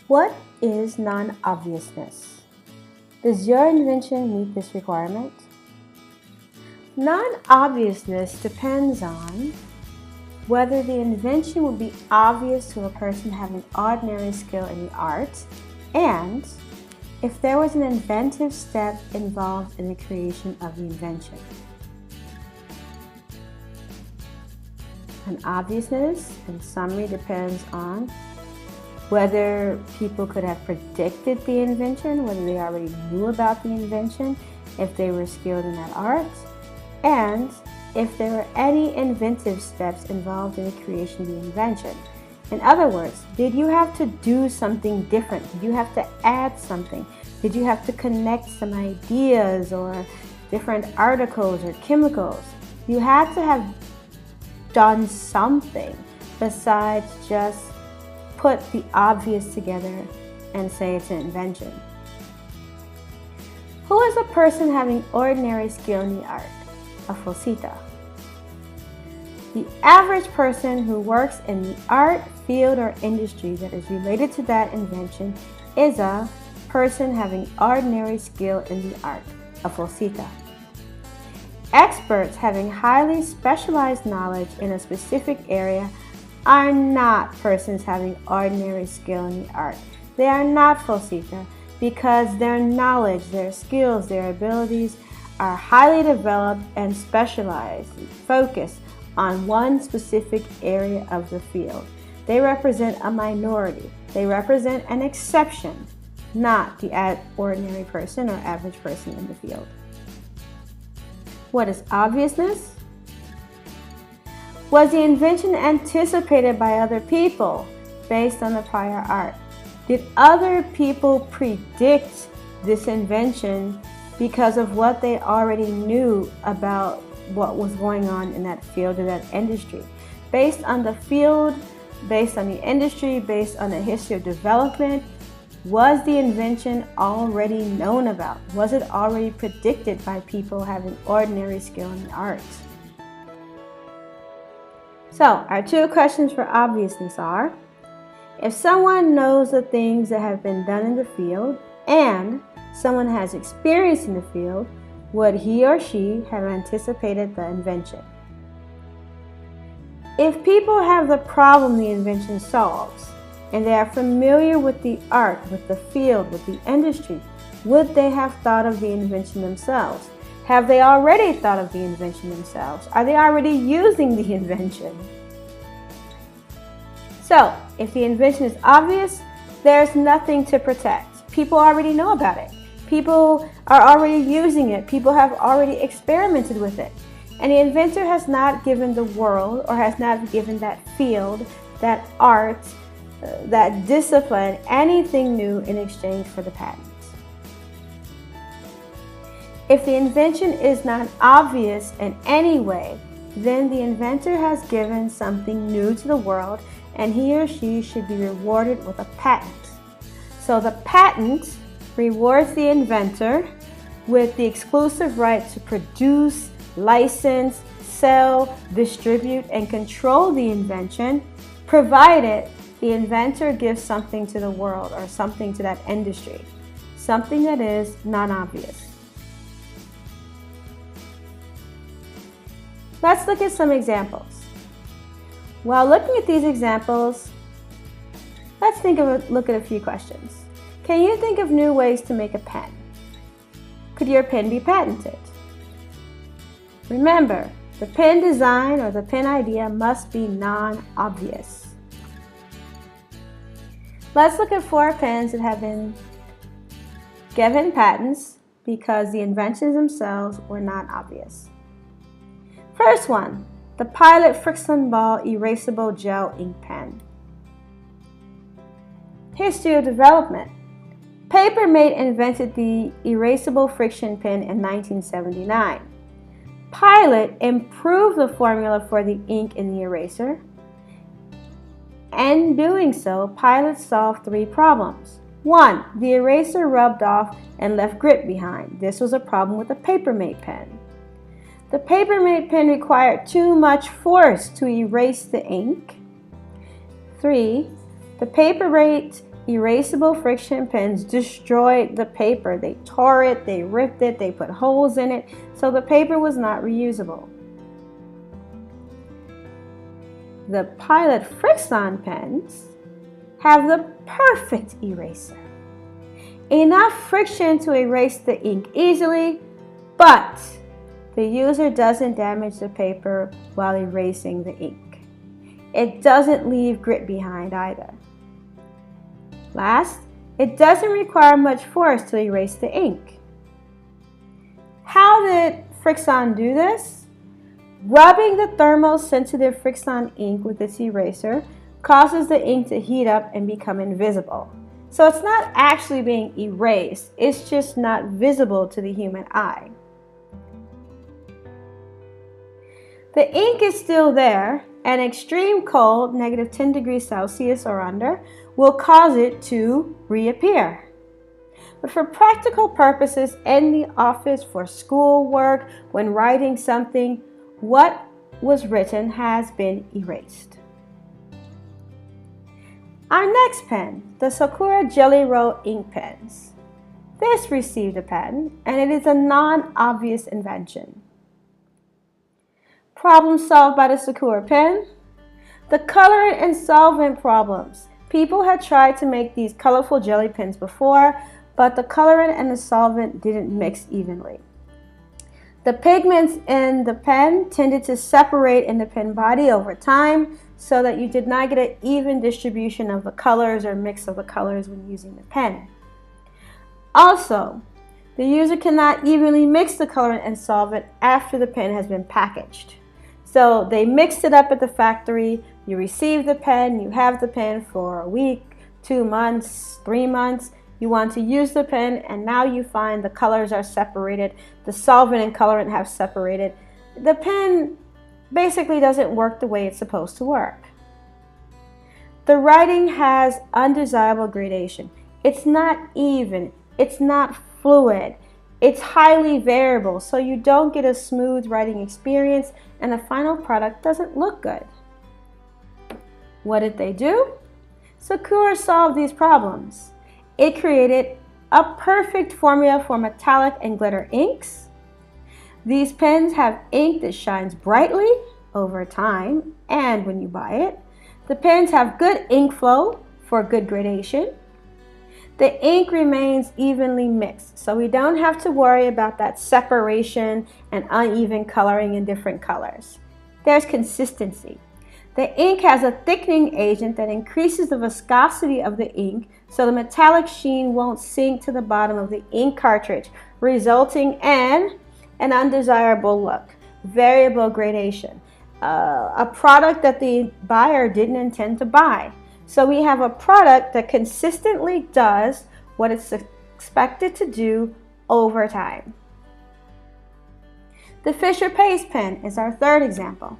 What is non-obviousness? Does your invention meet this requirement? Non-obviousness depends on whether the invention would be obvious to a person having ordinary skill in the art, and if there was an inventive step involved in the creation of the invention. Non-obviousness, in summary, depends on whether people could have predicted the invention, whether they already knew about the invention, if they were skilled in that art, and if there were any inventive steps involved in the creation of the invention. In other words, did you have to do something different? Did you have to add something? Did you have to connect some ideas or different articles or chemicals? You had to have done something besides just put the obvious together and say it's an invention. Who is a person having ordinary skill in the art? A falsita. The average person who works in the art, field, or industry that is related to that invention is a person having ordinary skill in the art, a falsita. Experts having highly specialized knowledge in a specific area are not persons having ordinary skill in the art. They are not falsita because their knowledge, their skills, their abilities are highly developed and specialized, focused on one specific area of the field. They represent a minority. They represent an exception, not the ordinary person or average person in the field. What is obviousness? Was the invention anticipated by other people based on the prior art? Did other people predict this invention because of what they already knew about what was going on in that field or that industry? Based on the field, based on the industry, based on the history of development, was the invention already known about? Was it already predicted by people having ordinary skill in the arts? So, our two questions for obviousness are, if someone knows the things that have been done in the field and someone has experience in the field, would he or she have anticipated the invention? If people have the problem the invention solves, and they are familiar with the art, with the field, with the industry, would they have thought of the invention themselves? Have they already thought of the invention themselves? Are they already using the invention? So, if the invention is obvious, there's nothing to protect. People already know about it. People are already using it. People have already experimented with it. And the inventor has not given the world, or has not given that field, that art, that discipline, anything new in exchange for the patent. If the invention is not obvious in any way, then the inventor has given something new to the world, and he or she should be rewarded with a patent. So the patent rewards the inventor with the exclusive right to produce, license, sell, distribute, and control the invention, provided the inventor gives something to the world or something to that industry, something that is non-obvious. Let's look at some examples. While looking at these examples, let's look at a few questions. Can you think of new ways to make a pen? Could your pen be patented? Remember, the pen design or the pen idea must be non-obvious. Let's look at 4 pens that have been given patents because the inventions themselves were not obvious. First one, the Pilot Friction Ball Erasable Gel Ink Pen. History of development. Papermate invented the erasable friction pen in 1979. Pilot improved the formula for the ink in the eraser. In doing so, Pilot solved 3 problems. 1. The eraser rubbed off and left grit behind. This was a problem with the Papermate pen. The Papermate pen required too much force to erase the ink. 3. The Papermate Erasable friction pens destroyed the paper. They tore it, they ripped it, they put holes in it, so the paper was not reusable. The Pilot Fixon pens have the perfect eraser. Enough friction to erase the ink easily, but the user doesn't damage the paper while erasing the ink. It doesn't leave grit behind either. Last, it doesn't require much force to erase the ink. How did Fixon do this? Rubbing the thermosensitive Fixon ink with its eraser causes the ink to heat up and become invisible. So it's not actually being erased, it's just not visible to the human eye. The ink is still there, and extreme cold, -10 degrees Celsius or under, will cause it to reappear. But for practical purposes in the office, for schoolwork, when writing something, what was written has been erased. Our next pen, the Sakura Jelly Roll ink pens. This received a patent, and it is a non-obvious invention. Problem solved by the Sakura pen. The colorant and solvent problems. People had tried to make these colorful jelly pens before, but the colorant and the solvent didn't mix evenly. The pigments in the pen tended to separate in the pen body over time, so that you did not get an even distribution of the colors or mix of the colors when using the pen. Also, the user cannot evenly mix the colorant and solvent after the pen has been packaged. So they mixed it up at the factory, you receive the pen, you have the pen for a week, 2 months, 3 months, you want to use the pen, and now you find the colors are separated, the solvent and colorant have separated. The pen basically doesn't work the way it's supposed to work. The writing has undesirable gradation. It's not even, it's not fluid, it's highly variable, so you don't get a smooth writing experience and the final product doesn't look good. What did they do? Sakura solved these problems. It created a perfect formula for metallic and glitter inks. These pens have ink that shines brightly over time and when you buy it. The pens have good ink flow for good gradation. The ink remains evenly mixed, so we don't have to worry about that separation and uneven coloring in different colors. There's consistency. The ink has a thickening agent that increases the viscosity of the ink so the metallic sheen won't sink to the bottom of the ink cartridge, resulting in an undesirable look, variable gradation, a product that the buyer didn't intend to buy. So we have a product that consistently does what it's expected to do over time. The Fisher Pace pen is our third example.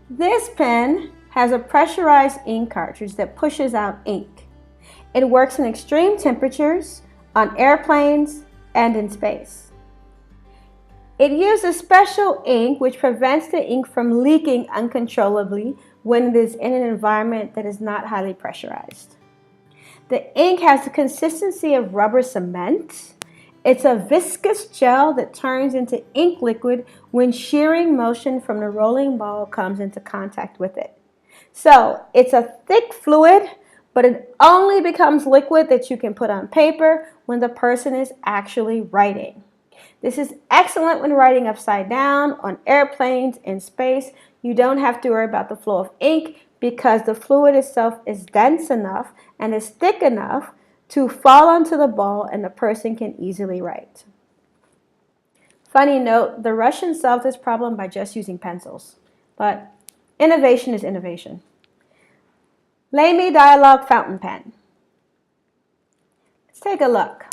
This pen has a pressurized ink cartridge that pushes out ink. It works in extreme temperatures, on airplanes, and in space. It uses special ink which prevents the ink from leaking uncontrollably when it is in an environment that is not highly pressurized. The ink has the consistency of rubber cement. It's a viscous gel that turns into ink liquid when shearing motion from the rolling ball comes into contact with it. So it's a thick fluid, but it only becomes liquid that you can put on paper when the person is actually writing. This is excellent when writing upside down, on airplanes, in space. You don't have to worry about the flow of ink because the fluid itself is dense enough and is thick enough to fall onto the ball and the person can easily write. Funny note, the Russians solved this problem by just using pencils. But innovation is innovation. Lamy Dialogue fountain pen. Let's take a look.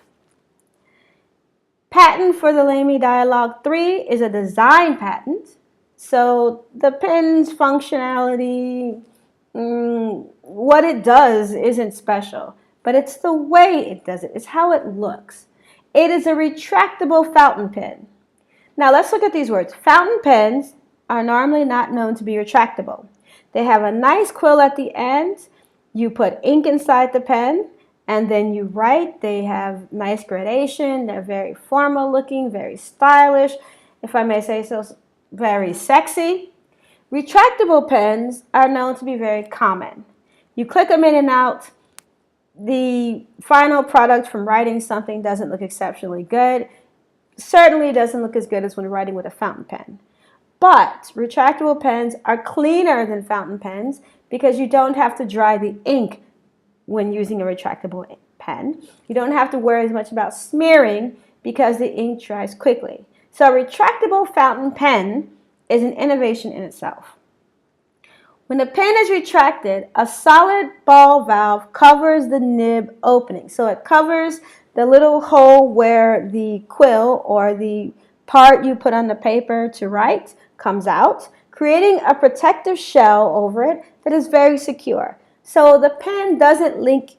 Patent for the Lamy Dialogue 3 is a design patent. So the pen's functionality, what it does isn't special, but it's the way it does it. It's how it looks. It is a retractable fountain pen. Now let's look at these words. Fountain pens are normally not known to be retractable. They have a nice quill at the end, You put ink inside the pen and then you write. They have nice gradation. They're very formal looking, very stylish, if I may say so, very sexy. Retractable pens are known to be very common. You click them in and out. The final product from writing something doesn't look exceptionally good. Certainly doesn't look as good as when writing with a fountain pen. But retractable pens are cleaner than fountain pens because you don't have to dry the ink when using a retractable pen. You don't have to worry as much about smearing because the ink dries quickly. So a retractable fountain pen is an innovation in itself. When the pen is retracted, a solid ball valve covers the nib opening. So it covers the little hole where the quill or the part you put on the paper to write comes out, creating a protective shell over it that is very secure. So the pen doesn't leak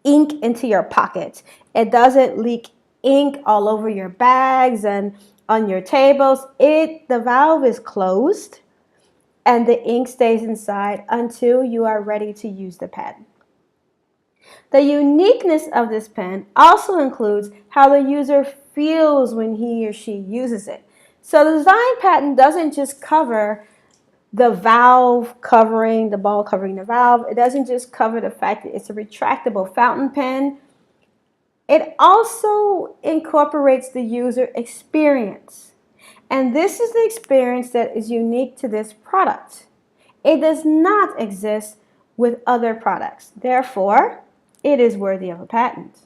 ink into your pocket. It doesn't leak ink all over your bags and on your tables. The valve is closed and the ink stays inside until you are ready to use the pen. The uniqueness of this pen also includes how the user feels when he or she uses it. So the design patent doesn't just cover the valve covering, the ball covering the valve. It doesn't just cover the fact that it's a retractable fountain pen. It also incorporates the user experience. And this is the experience that is unique to this product. It does not exist with other products. Therefore, it is worthy of a patent.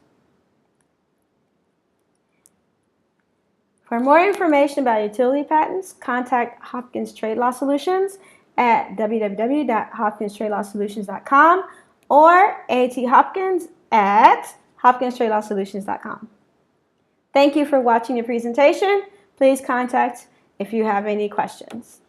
For more information about utility patents, contact Hopkins Trade Law Solutions at www.hopkinstradelawsolutions.com or athopkins@hopkinstradelawsolutions.com. Thank you for watching the presentation. Please contact if you have any questions.